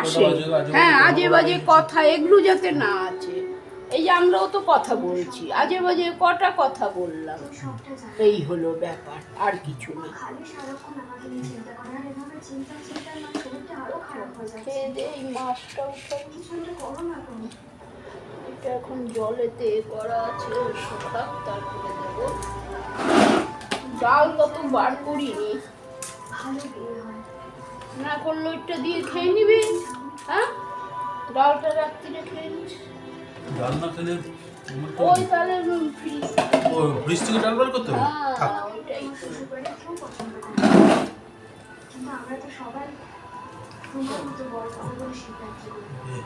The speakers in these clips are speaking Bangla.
আসে। হ্যাঁ, আজে বাজে কথা এগুলো যাতে না আছে। এই যে আমরাও তো কথা বলছি, আজে বাজে কটা কথা বললাম, এই হলো ব্যাপার, আর কিছু না। খেয়ে দিয়ে এই মাছটা উঠাবো, এটা এখন জলেতে করা আছে, শুকাক তারপরে দেবো। ডাল কত বার করিনি, না করলে ওইটা দিয়ে খেয়ে নিবি। হ্যাঁ, ডালটা রাত্রিরে খেয়ে নিস। ডাল না খেলে ওই তাহলে ফ্রিজ থেকে ডাল বার করতে হবে। হ্যাঁ, ওইটাই তো। আমরা তো সবাই তোমার মতো বড় বড় সিদ্ধান্ত নিই।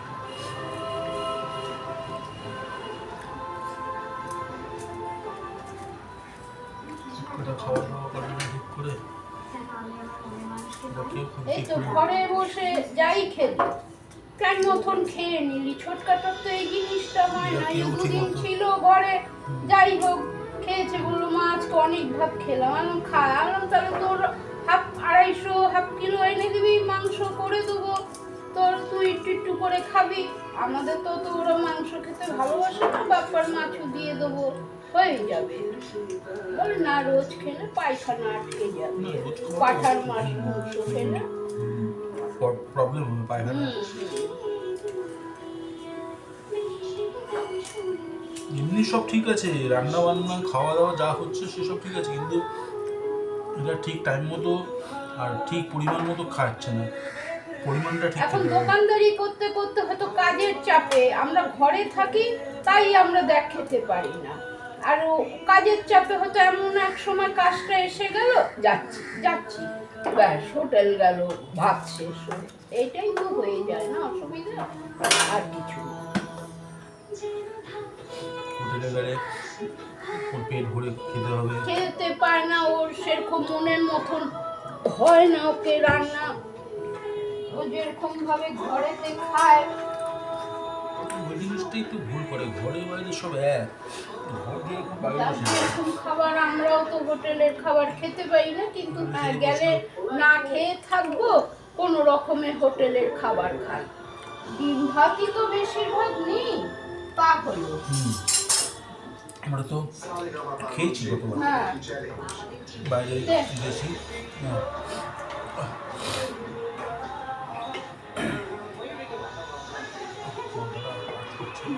খাওয়া দাওয়া করে ঠিক করে এই তো ঘরে বসে যাই খেলি, প্রায় মতন খেয়ে নিলি। ছোটকাটার তো এই জিনিসটা হয় না, এই দুদিন ছিল ঘরে, যাই হোক খেয়েছে, বললো মা আজকে অনেক ভাত খেলাম। আনলাম খায়, আনলাম তাহলে তোর হাফ কিলো এনে দিবি, মাংস করে দেবো, তোর তুই একটু একটু করে খাবি। আমাদের তো ওরা মাংস খেতে ভালোবাসে না, বাপ্পার মাছও দিয়ে দেবো, হয়ে যাবে। বলে না, রোজ খেলে পায়খানা আটকে যাবে, পাঠার মাছ মাংস খেলে প্রবলেম হবে পায়খানা। এমনি সব ঠিক আছে, রান্না বান্না খাওয়া দাওয়া যা হচ্ছে সেসব ঠিক আছে, কিন্তু এটা ঠিক টাইম মতো আর ঠিক পরিমাণ মতো খাচ্ছে না, পরিমাণটা ঠিক। এখন দোকানদারি করতে করতে হয়তো কাজের চাপে আমরা ঘরে থাকি, তাই আমরা খেতে পারি না। আর কাজের চাপে হয়তো এমন এক সময় কাজটা এসে গেল, যাচ্ছি ব্যাস, হোটেল গেল, ভাত শেষ, এইটাই তো হয়ে যায় না, অসুবিধা আর কিছু না। হোটেলে গেলে ওর পেট ভরে খেতে হবে, খেতে পায় না, ওর সেরকম মনের মতন হয় না ওকে রান্না, ও যেরকম ভাবে ঘরেতে খায় ওই জিনিসটা একটু ভুল করে, ঘরে বাইরে সব এক, ঘর দিয়ে বাইরে বসে এরকম খাবার আমরাও তো হোটেলের খাবার খেতে পাই না, কিন্তু হ্যাঁ গেলে না খেয়ে থাকবো, কোনো রকমে হোটেলের খাবার খাই। ডিম ভাতই তো বেশিরভাগ নেই, তা হলো। আমরা তো খেয়েছি কতবার হ্যাঁ, বাইরে দেশি।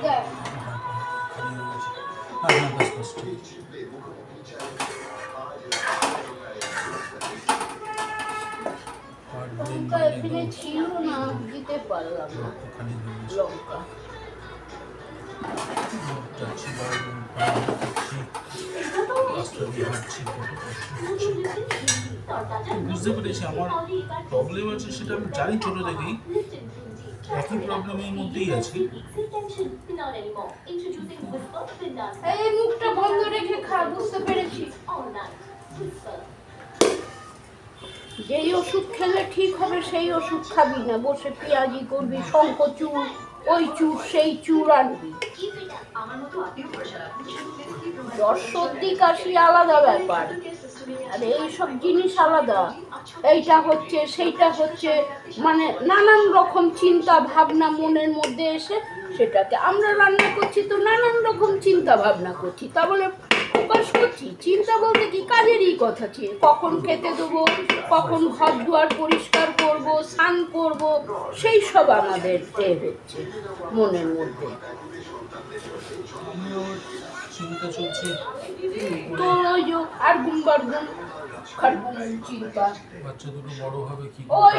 দেখ এখানে ছিল না, দিতে পারলাম না লঙ্কা। বুঝতে পেরেছি আমার প্রবলেম আছে, সেটা আমি জানি ছোট থেকেই, একই প্রবলেমের মধ্যেই আছি। এই মুখটা বন্ধ রেখে খা, বুঝতে পেরেছি। যেই ওষুধ খেলে ঠিক হবে সেই ওষুধ খাবি না, বসে পেঁয়াজি করবি, শঙ্খচূড়, ওই চূড় সেই চূড় আনবি। জ্বর সর্দি কাশি আলাদা ব্যাপার, আর এইসব জিনিস আলাদা। এইটা হচ্ছে সেইটা হচ্ছে, মানে নানান রকম চিন্তা ভাবনা মনের মধ্যে এসে, সেটাকে আমরা রান্না করছি তো নানান রকম চিন্তা ভাবনা করছি, তা বলে প্রকাশ করছি। চিন্তা বলতে কি, কাজেরই কথা ছিল, কখন খেতে দেবো, কখন ঘর দুয়ার পরিষ্কার করব, স্নান করব, সেই সব আমাদের হচ্ছে মনের মধ্যে। চিন্তা চলছে তো ওই যে আর গুমবার গুম খাটগুম চিন্তা, বাচ্চা দুটো বড় হবে কি, ওই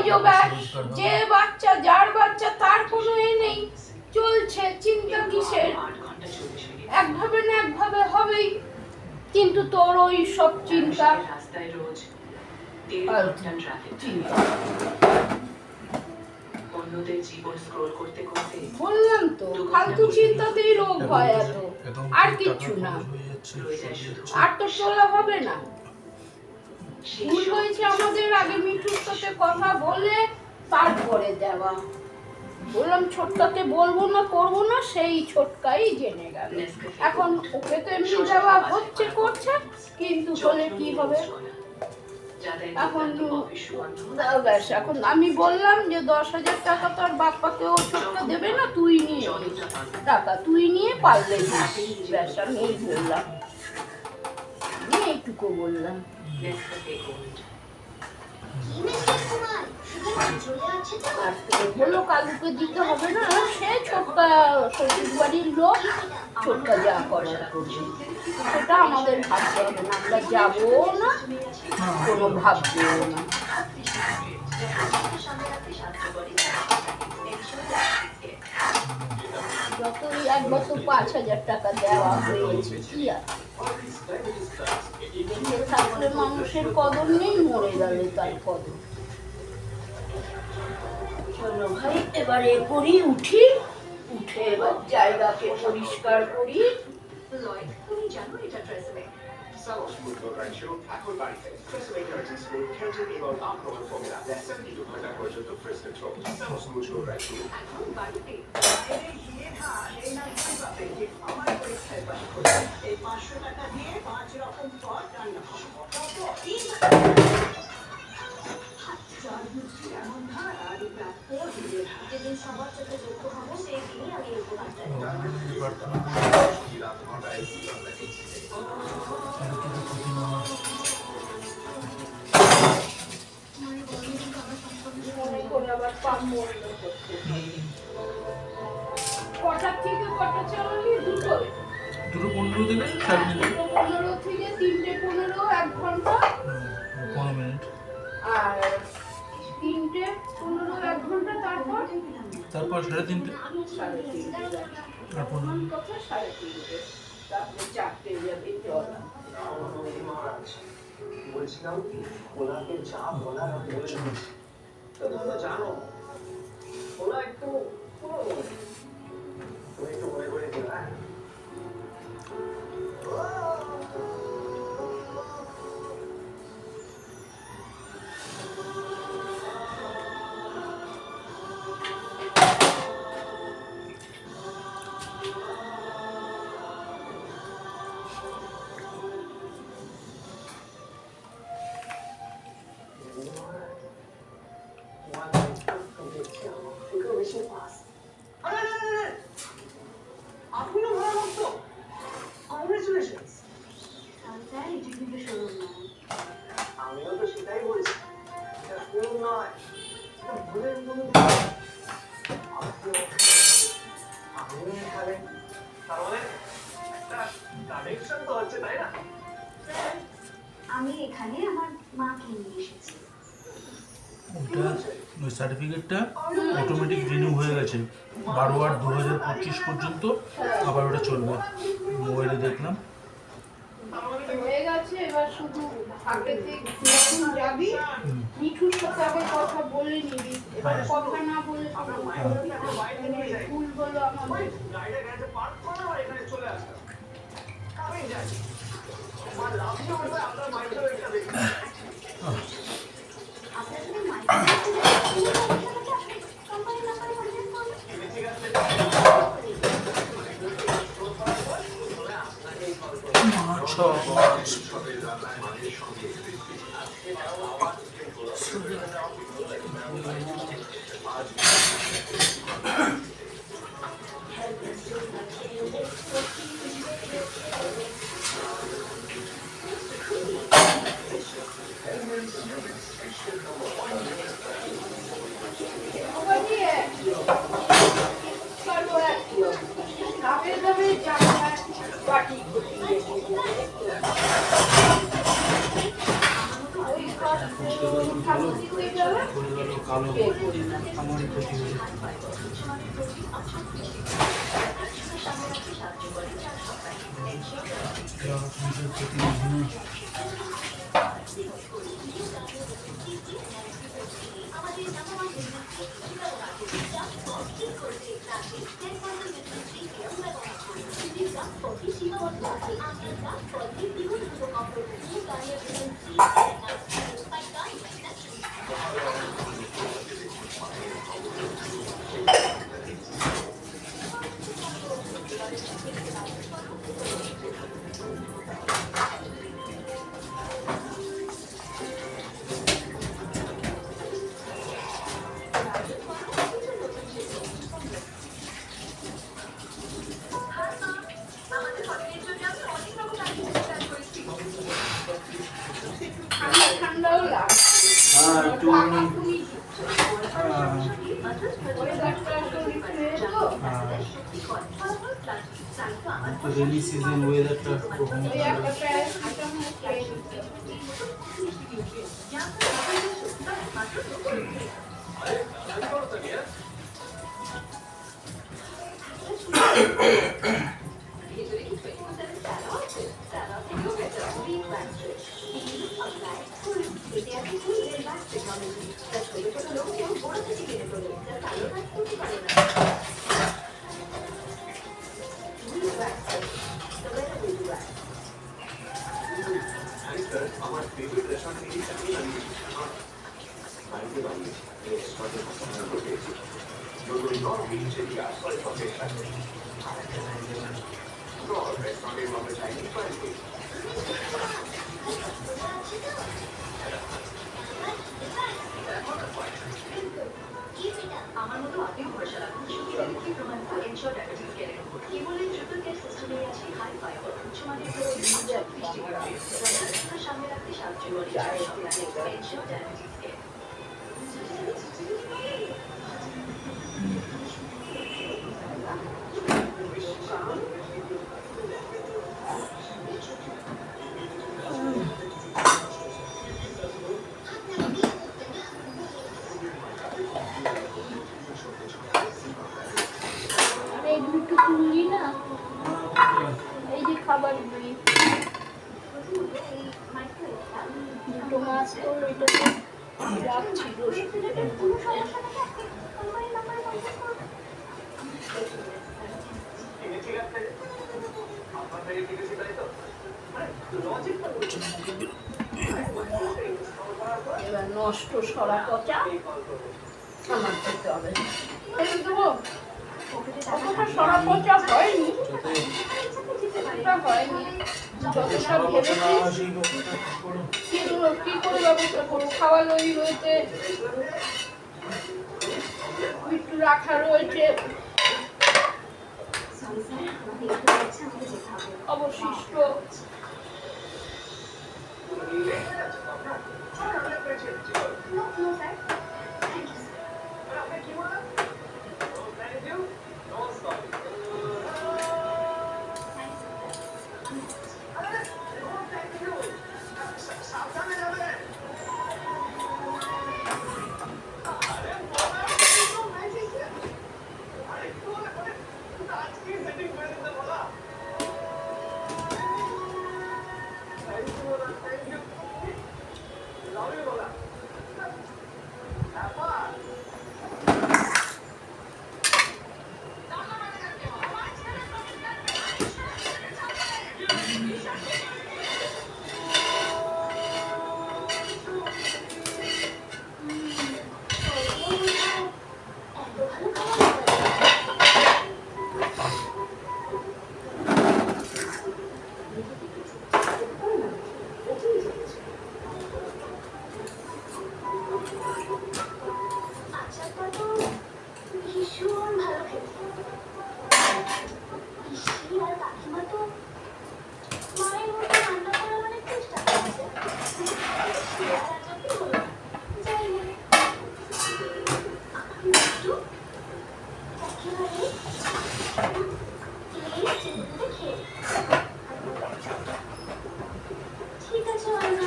যে বাচ্চা যার বাচ্চা তার কোনো এ নেই, চলছে চিন্তা কিসের, একভাবে না একভাবে হবেই, কিন্তু তোর ওই সব চিন্তা বললাম তো, ফালতু চিন্তাতেই রোগ হয় এত, আর কিছু না। আর তো তোলা হবে না। ভুল হয়েছে আমাদের, আগে মিঠুর সাথে কথা বলে তারপরে দেওয়া। বললাম ছোটকাকে বলবো না, করবো না, সেই ছোটকাই জেনে গেল। এখন ওকে তো এমনি দেওয়া হচ্ছে, করছে, কিন্তু হলে কি হবে, এখন ব্যাস এখন আমি বললাম যে 10,000 টাকা তো আর বাপ্পাকে ও ছোটটা দেবে না, তুই নিয়ে নিস টাকা, তুই নিয়ে পারলে নিস। ব্যাস আমি এই বললাম, আমি এইটুকু বললাম। আর বললো কালুকে দিতে হবে না, সে ছোটকা শ্বশুর বাড়ির লোক, ছোটকা যা করার করবে, সেটা আমাদের ভাবতে হবে না, আমরা যাবো না, কোনো ভাববেও না। যতই একবার তো 5,000 টাকা দেওয়া হয়েছে, কি আর বেঁচে থাকলে মানুষের কদর নেই, মরে গেলে তার কদর। চলো ভাই এবারে করি, উঠি, উঠে এবার জায়গাকে পরিষ্কার করি। তুমি জানো এটা ট্রেসমে Salon Smooth Rancho, এখন বাড়িতে ট্রেসমে কার্টেন স্মুথ কেরাটিন এবং আলকোহল ফর্মুলা 72 ঘন্টা পর্যন্ত fresh control. Salon Smooth Rancho এখন বাড়িতে যেদিন সবার চোখে যোগ্য হবে সেই দিনই আমি এই উপহারটা মনে করে আবার পাম বন্ধ করতে। কটার থেকে কটা চালালি? দুটোয়? 2:15 থেকে 3:30। 2:15 থেকে 3:15, 1 ঘন্টা। 15 মিনিট। আর 3:15, 1 ঘন্টা, তারপর তারপর 3:30 সাড়ে 3টে, আর 15 মিনিট। কথা 3:30, তারপরে 4টে যাবে চলা। বলছিলাম কি ওনাকে যা বলার আমি বলেছি তোমরা তো জানো ওরা একটু তুমি একটু মনে করে দিও। হ্যাঁ আমিও তো সেটাই বলছি, এটা ভুল নয়, এটা ভুলের মূল আমি এখানে, তার মানে একটা কানেকশন তো হচ্ছে, তাই না? আমি এখানে আমার মাকে নিয়ে এসেছি। ওটা ওই সার্টিফিকেটটা অটোমেটিক রিনিউ হয়ে গেছে 12/8/2025 পর্যন্ত, আবার ওটা চলবে। মোবাইলে দেখলাম। হয়ে গেছে, এবার শুধু হাটেতে যখন যাবি মিঠুর সাথে আবার কথা বলে নিবি। এবার কথা না বলে ভুল বলো আমাদের। গাড়িটা গ্যারেজে পার্ক করলাম আর এখানে চলে আসলাম। আমি জানি আমার লাভ হচ্ছে আপনার মাইকেল একটা দেখি। আপনার যদি মাইক কোম্পানি নাম্বারে কন্ট্যাক্ট করুন। ঠিক আছে কালো আমারই ক্ষতি হয়েছে। ওয়েদারটা আসলে একটু তো রেনি সিজন ওয়েদারটা ওই একটা প্যারাসিটামল খেয়ে নিতে। আমার ফেভারিট রেস্টুরেন্ট থেকে বাড়িতে বানিয়ে রেস্টুরেন্টের পছন্দ পেয়েছি নতুন নরমি চেরিয়া সরি প্রফেশন রেস্টুরেন্টের মধ্যে চাইনিজ বাড়িতে আমার মতো আপনিও ভরসা রাখুন সুবিধামুখী প্রমাণিত এনশোর ডায়াবেটিস কেয়ারের উপর কেবলের ট্রিপল কেয়ার সিস্টেমে আছে হাই ফাইবার উচ্চমানের পুষ্টিকর সামনে রাখতে সাহায্য করে এনশোর ডায়াবেটিস কেয়ার আর এই দুটো তুললি না, এই যে খাবারগুলি দুটো মাছ তোর ওইটাতে রাখছিল। এবার নষ্ট সরা পচা আমার খেতে হবে। খেতে দেবো অতটা সরা পচা হয়নি, অতটা হয়নি যতটা ভেবেছি। কি করে ব্যবস্থা করবো? খাওয়া লই রয়েছে, একটু রাখা রয়েছে, অবশিষ্ট ভীষণ ভালো খেতে পিসি আর কাকিমা তো মায়ের মতো রান্না করা অনেক চেষ্টা করছে যাই হোক একটু একেবারে এই চিন্তা খেয়ে ঠিক আছে অন্য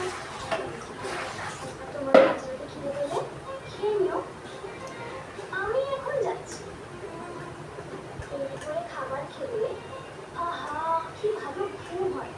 তোমার বাচ্চাকে খিদে পেলে খেয়ে নিও আমি এখন যাচ্ছি এই করে খাবার খেলে আহা কি ভালো ঘুম হয়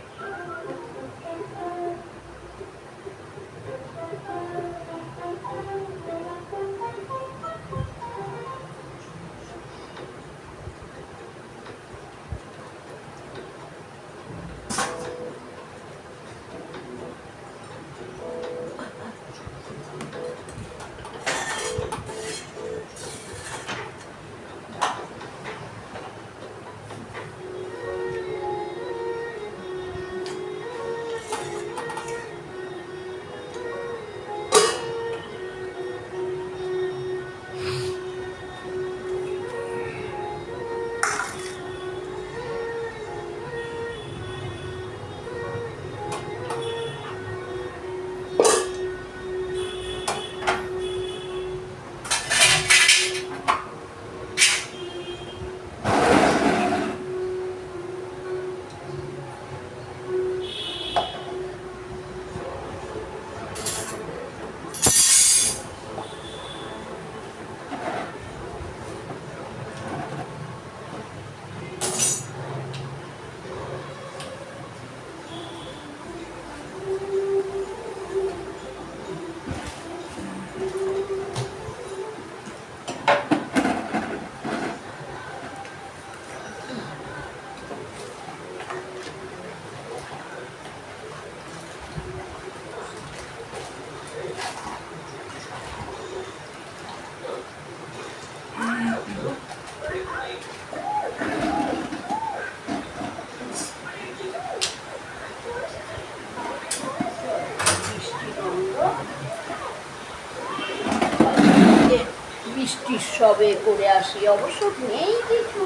সবে করে আসি, অবশ্য নেই কিছু,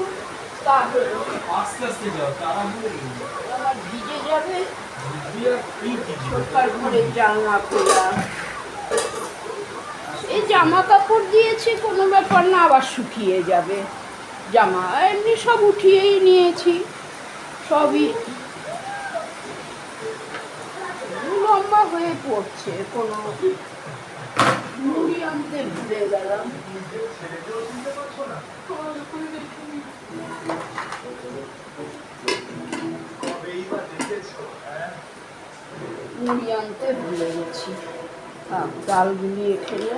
তাহলে আস্তে আস্তে যাও, তাড়াহুড়ো করো না। আমার ভিজে যাবে। বুদ্ধি আর কি ভিজবে? ছোটকার ঘরের জামা খোলা, এই জামা কাপড় দিয়েছি, কোনো ব্যাপার না, আবার শুকিয়ে যাবে। জামা এমনি সব উঠিয়েই নিয়েছি, সবই লম্বা হয়ে পড়ছে। কোনো মুড়ি আনতে ভুলে গেলাম। মুড়ি আনতে ভুলে গেছি। ডাল গুলিয়ে খেলে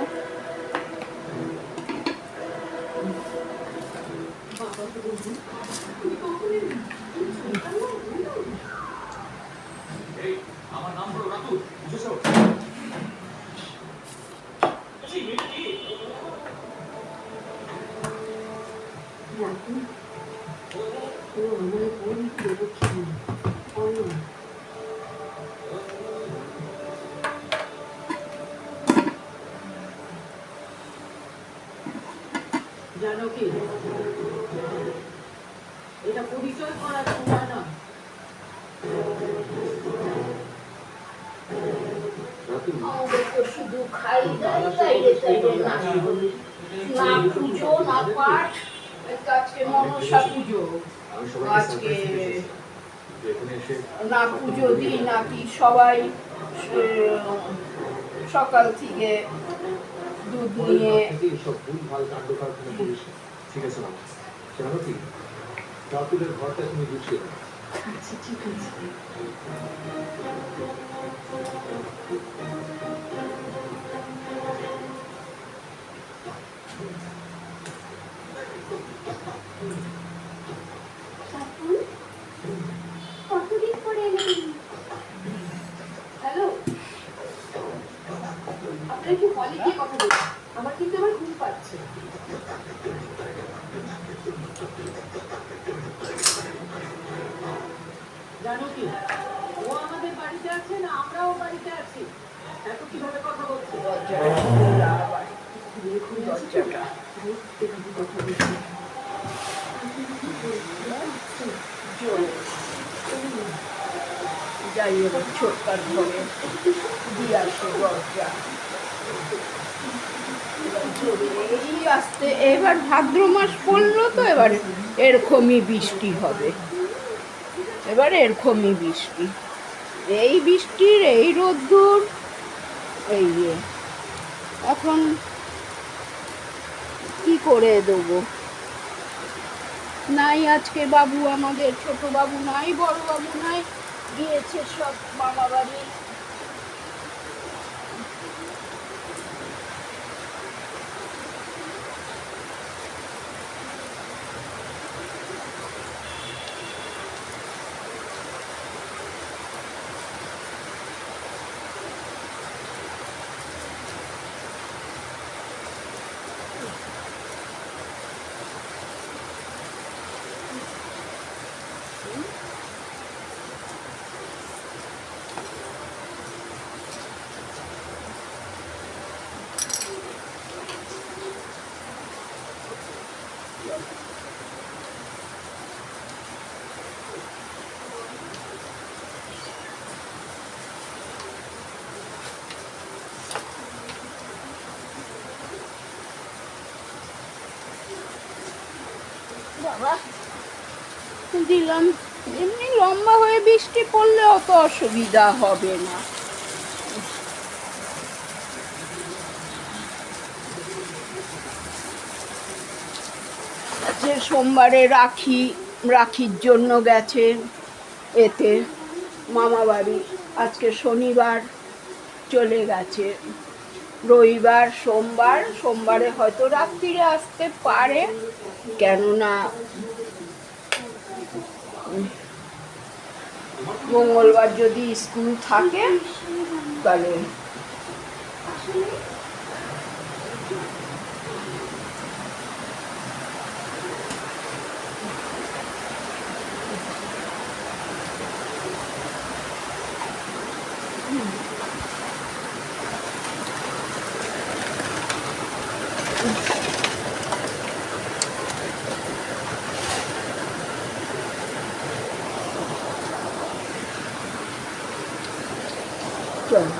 আমার নাম হলো রাতুল, বুঝেছো? জানো কি, এটা পরিচয় করার সময় না। আমাদের তো শুধু খাই দাই, বাইরে টাইরে না করি। না পুজো না পাঠ, আজকে মনসা পুজো, আজকে না পুজো দিই নাকি সবাই সকাল থেকে দুধ নিয়ে সব ভুল ভাল কাণ্ড কারখানা করিস, ঠিক আছে না? জানো কি, রাতুলের ঘরটা তুমি গুছিয়ে দাও। আচ্ছা ঠিক আছে। রাতুল, কতদিন পরে এলি? হ্যালো, আপনারা কি হলে গিয়ে কথা বলছেন? আমার কিন্তু আবার ঘুম পাচ্ছে। জানো কি, ও আমাদের বাড়িতে আছে না আমরাও বাড়িতে আছি, এত কিভাবে কথা বলছে? দরজাটা যাই এবার ছোটকার ঘরে দিয়ে আসো দরজা। এই আসতে এবার ভাদ্র মাস পড়লো তো, এবার এরকমই বৃষ্টি হবে, এবার এরকমই বৃষ্টি, এই বৃষ্টির এই রোদ্দুর, এই যে এখন কি করে দেবো। নাই আজকে বাবু, আমাদের ছোট বাবু নাই, বড় বাবু নাই, গিয়েছে সব মামা বাড়ি। বাবা দিলাম, এমনি লম্বা হয়ে বৃষ্টি পড়লে অত অসুবিধা হবে না। যে সোমবারে রাখির জন্য গেছে এতে মামা বাড়ি, আজকে শনিবার চলে গেছে, রবিবার সোমবারে হয়তো রাত্রিরে আসতে পারে, কেননা মঙ্গলবার যদি স্কুল থাকে তাহলে আসলে চলো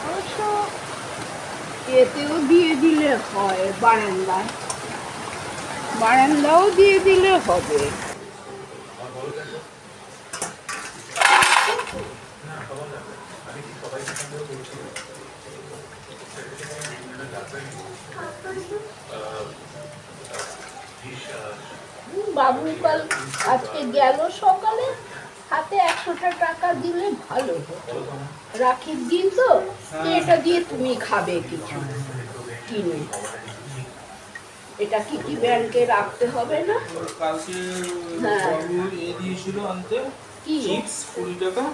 অবশ্য এতেও দিয়ে দিলে হয়, বারান্দাও দিয়ে দিলে হবে। বাবু কাল আজকে গেল সকালে, হাতে 100টা টাকা দিলে ভালো হতো। রাখির দিন তো, এটা দিয়ে তুমি খাবে কিছু কিনে। এটা কি ব্যাংকে রাখতে হবে না? কালকে হ্যাঁ। বাবু দিয়েছিল আনতে কি? চিপস 20 টাকা।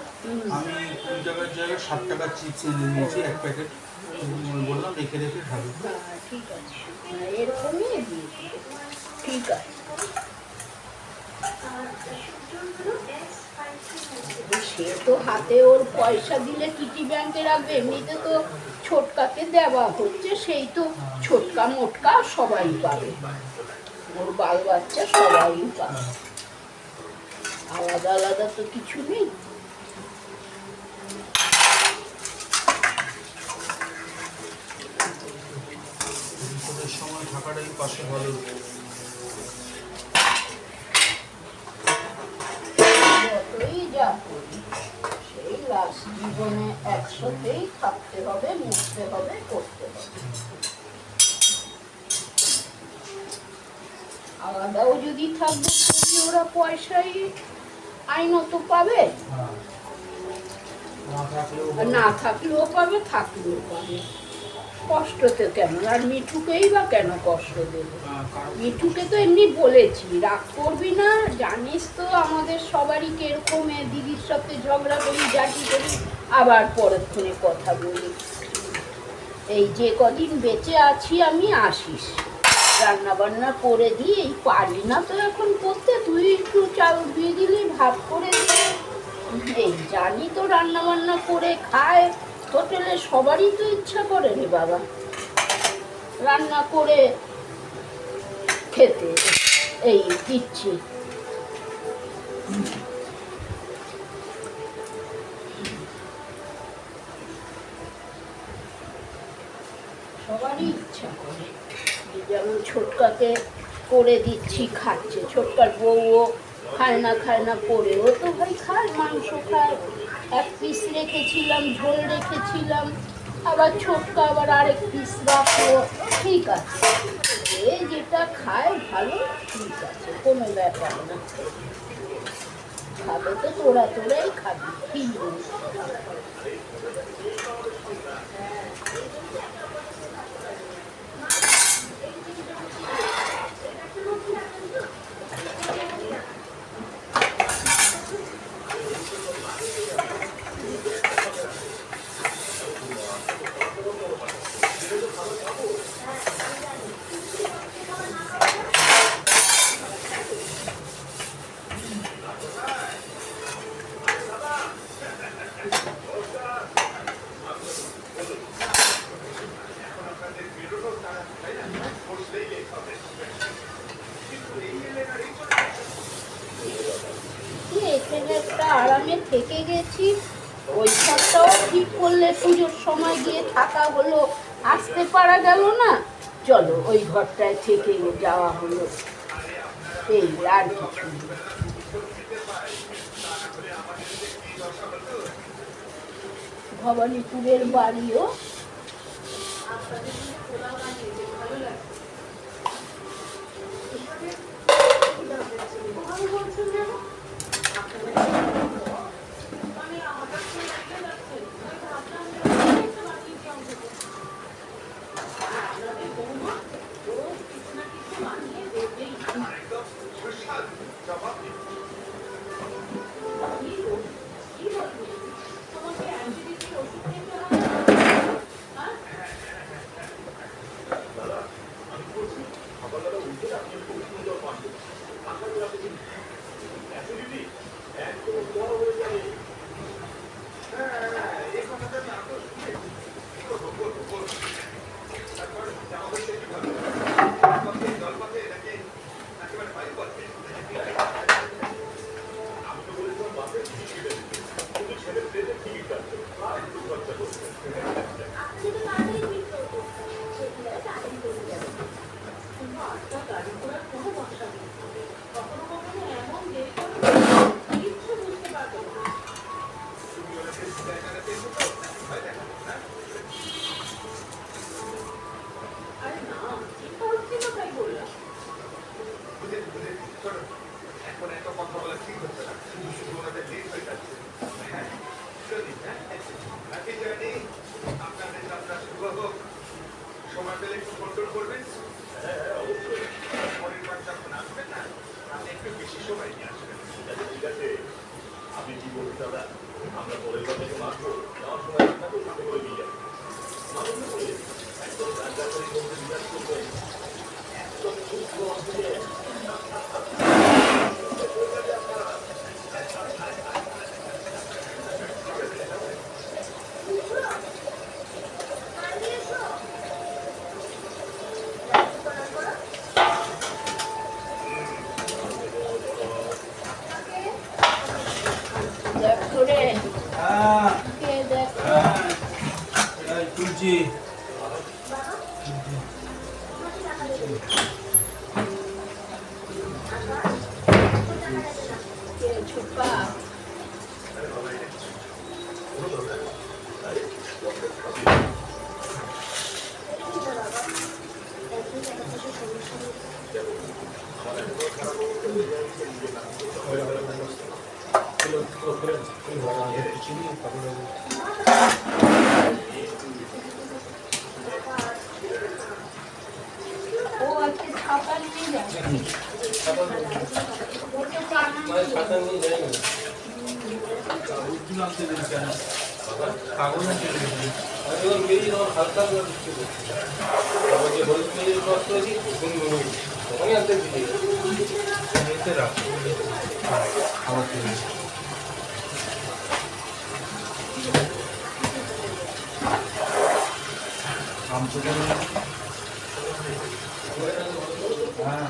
আমি 20 টাকার জায়গায় 60 টাকার চিপস এনে নিয়েছি 1 প্যাকেট। বললাম রেখে খাবি। হ্যাঁ ঠিক আছে, এরকমই দিয়ে দিও। ঠিক আছে। সে তো হাতে ওর পয়সা দিলে কিটি ব্যাংকে রাখবে, এমনিতে তো ছোটকাকে দেওয়া হচ্ছে, সেই তো ছোটকা মোটকা সবাই পাবে, ওর বাল বাচ্চা সবাই পাবে, আলাদা আলাদা তো কিছু নেই। সময় থাকাটাই পাশে ভালো। যতই যা করি, সেই লাস্ট জীবনে একসাথেই থাকতে হবে, মুছতে হবে, করতে হবে। আলাদাও যদি থাকবে, ওরা পয়সাই আইনত পাবে, না থাকলেও পাবে, থাকলেও পাবে। কষ্টতে কেন? আর মিঠুকেই বা কেন কষ্ট দেবে? মিঠুকে তো এমনি বলেছি রাগ করবি না, জানিস তো আমাদের সবারই কিরকম, দিদির সাথে ঝগড়া করি, জাটি করি, আবার পরক্ষণে কথা বলি। এই যে কদিন বেঁচে আছি আমি, আসিস, রান্না বান্না করে দিই, এই পারি না তো এখন করতে, তুই একটু চাল দিয়ে দিলি, ভাত করে দিলি, এই জানি তো রান্না বান্না করে খায়, হোটেলে সবারই তো ইচ্ছা করে রে বাবা রান্না করে খেতে, এই দিচ্ছি। সবারই ইচ্ছা করে, যেমন ছোটকাকে করে দিচ্ছি, খাচ্ছে, ছোটকার বউও খায় না করে, ও তো ভাই খায়, মাংস খায়, 1 পিস রেখেছিলাম, ঝোল রেখেছিলাম, আবার ছোটকা আবার আরেক পিস রাখলো, ঠিক আছে, এ যেটা খায় ভালো, ঠিক আছে, কোনো ব্যাপার না, খাবে তো তোরাই খাবি, কি এখানে একটা আরামে থেকে গেছি, ওই ঘরটাও ঠিক করলে পুজোর সময় গিয়ে থাকা হলো, আসতে পারা গেল না, চলো ওই ঘরটায় থেকে যাওয়া হলো, এই আর কিছু নেই। ভবানীপুরের বাড়িও রাস্তা গাড়ি ঘোড়ার কোনো ভরসা নেই। কখনো কখনো এমন দেরি করে কিচ্ছু বুঝতে পারবো না। আরে না, চিন্তা হচ্ছিল তাই বললাম। এখন এত কথা বলা ঠিক হচ্ছে না, শুধু শুধু ওনাদের লেট হয়ে যাচ্ছে। হ্যাঁ চলি, হ্যাঁ হ্যাপি জার্নি, আপনাদের যাত্রা শুভ হোক। সময় পেলে একটু কন্ট্রোল করবেন। হ্যাঁ অবশ্যই, পরের বার যখন আসবেন না আপনি একটু বেশি সময় নিয়ে আসবেন। ঠিক আছে, আপনি কি বলছেন দাদা? আমরা পরের বার থেকে মারবো, যাওয়ার সময় আপনাকে সাথে করে দিয়ে যাবো। মানুষ বলে একদম রাজগাছারি বলতে বিরাজ করবেন, একদম সূক্ষ্ম অঞ্চলে দেখো রে, হ্যাঁ কে দেখো? হ্যাঁ তুলছি। কে ছোপা? ও আজকে ছাতা নিয়ে যাবে। ওকে বানানো উজ্জ্বল আনতে দিন কেন? কাগজ আনতে দিন। এতে রাখো। খাবার খেয়ে নিই। আম তো কেন? হ্যাঁ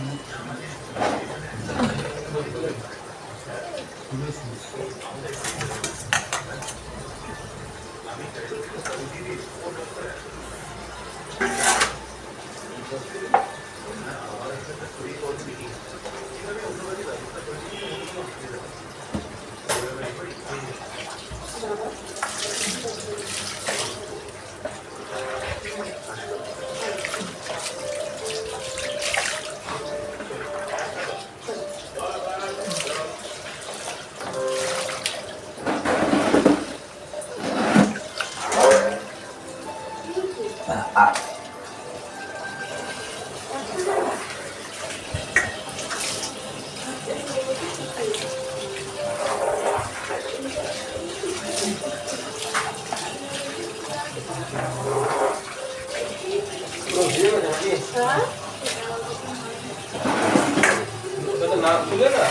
নাম তুলে না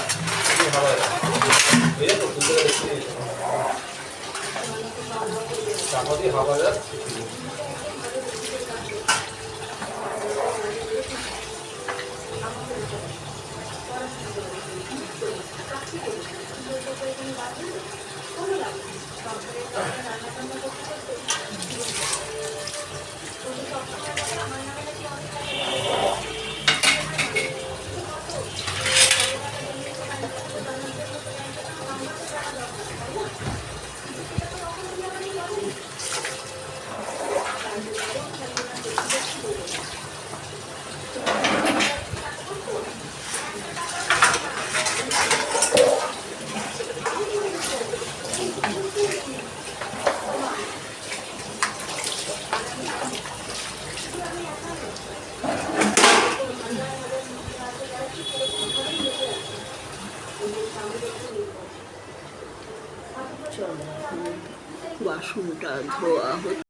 এই তো তুলে দেখছি চাপা দিয়ে হাওয়া যাচ্ছে বাসনটা ধোয়া হচ্ছে।